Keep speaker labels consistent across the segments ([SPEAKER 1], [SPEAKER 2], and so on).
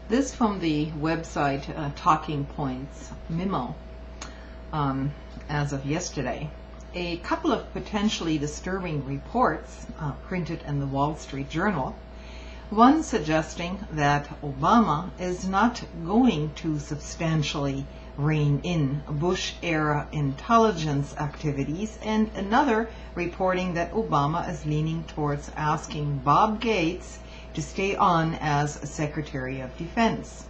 [SPEAKER 1] This from the website Talking Points Memo as of yesterday. A couple of potentially disturbing reports printed in the Wall Street Journal. One suggesting that Obama is not going to substantially rein in Bush-era intelligence activities, and another reporting that Obama is leaning towards asking Bob Gates to stay on as Secretary of Defense.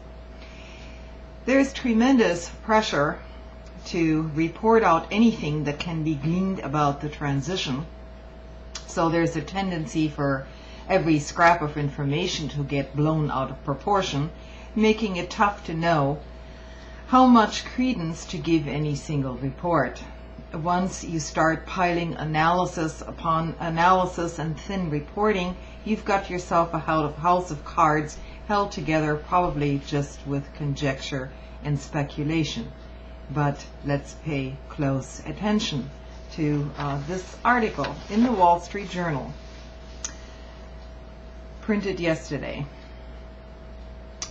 [SPEAKER 1] There's tremendous pressure to report out anything that can be gleaned about the transition, so there's a tendency for every scrap of information to get blown out of proportion, making it tough to know how much credence to give any single report. Once you start piling analysis upon analysis and thin reporting, you've got yourself a house of cards held together probably just with conjecture and speculation. But let's pay close attention to this article in the Wall Street Journal, printed yesterday.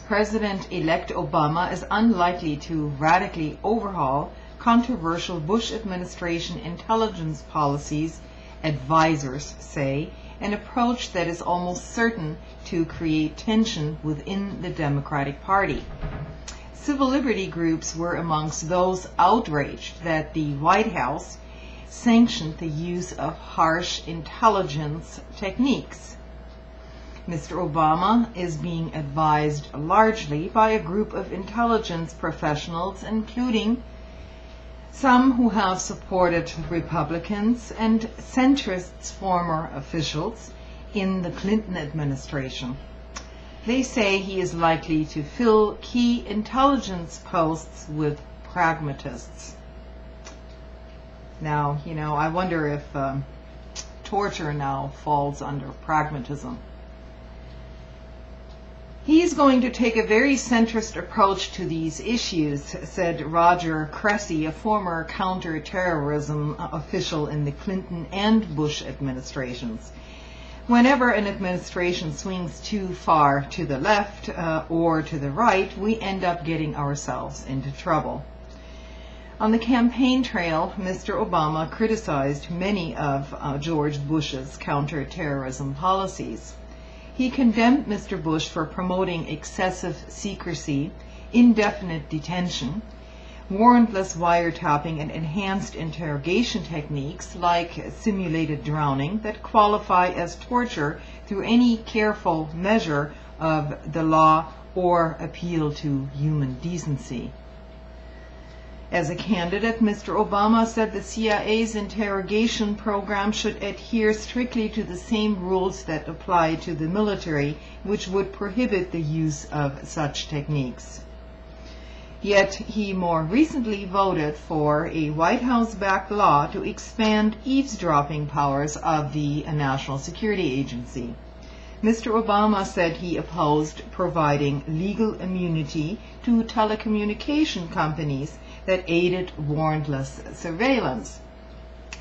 [SPEAKER 1] President-elect Obama is unlikely to radically overhaul controversial Bush administration intelligence policies, advisors say, an approach that is almost certain to create tension within the Democratic Party. Civil liberty groups were amongst those outraged that the White House sanctioned the use of harsh intelligence techniques. Mr. Obama is being advised largely by a group of intelligence professionals, including some who have supported Republicans and centrists, former officials in the Clinton administration. They say he is likely to fill key intelligence posts with pragmatists. Now, I wonder if torture now falls under pragmatism. He's going to take a very centrist approach to these issues, said Roger Cressy, a former counterterrorism official in the Clinton and Bush administrations. Whenever an administration swings too far to the left or to the right, we end up getting ourselves into trouble. On the campaign trail, Mr. Obama criticized many of George Bush's counterterrorism policies. He condemned Mr. Bush for promoting excessive secrecy, indefinite detention, warrantless wiretapping, and enhanced interrogation techniques like simulated drowning that qualify as torture through any careful measure of the law or appeal to human decency. As a candidate, Mr. Obama said the CIA's interrogation program should adhere strictly to the same rules that apply to the military, which would prohibit the use of such techniques. Yet he more recently voted for a White House-backed law to expand eavesdropping powers of the National Security Agency. Mr. Obama said he opposed providing legal immunity to telecommunication companies that aided warrantless surveillance.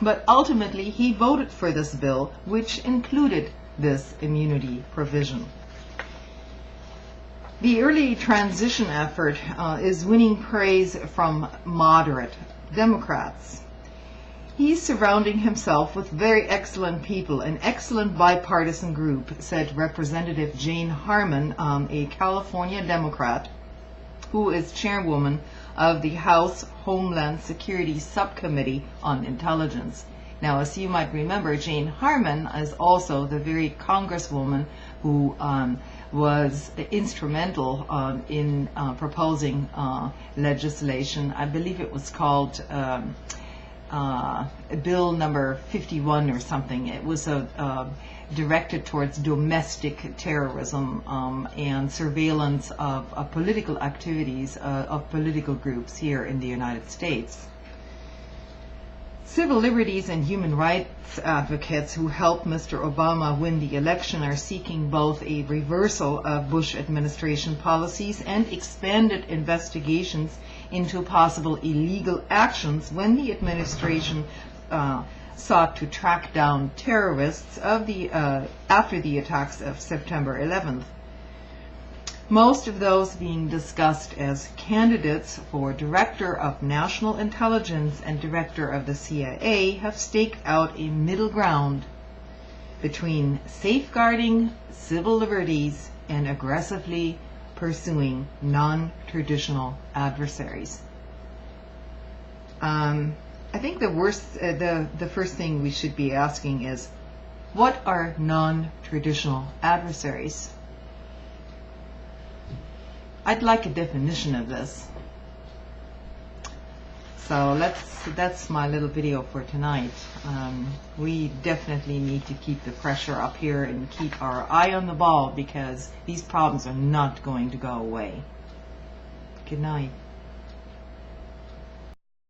[SPEAKER 1] But ultimately, he voted for this bill, which included this immunity provision. The early transition effort is winning praise from moderate Democrats. He's surrounding himself with very excellent people, an excellent bipartisan group, said Representative Jane Harman, a California Democrat, who is chairwoman of the House Homeland Security Subcommittee on Intelligence. Now, as you might remember, Jane Harman is also the very congresswoman who was instrumental in proposing legislation. I believe it was called Bill number 51 or something. It was directed towards domestic terrorism and surveillance of political activities of political groups here in the United States. Civil liberties and human rights advocates who helped Mr. Obama win the election are seeking both a reversal of Bush administration policies and expanded investigations into possible illegal actions when the administration sought to track down terrorists after the attacks of September 11th. Most of those being discussed as candidates for Director of National Intelligence and Director of the CIA have staked out a middle ground between safeguarding civil liberties and aggressively pursuing non-traditional adversaries. I think the first thing we should be asking is, what are non-traditional adversaries? I'd like a definition of this. So that's my little video for tonight. We definitely need to keep the pressure up here and keep our eye on the ball, because these problems are not going to go away. Good night.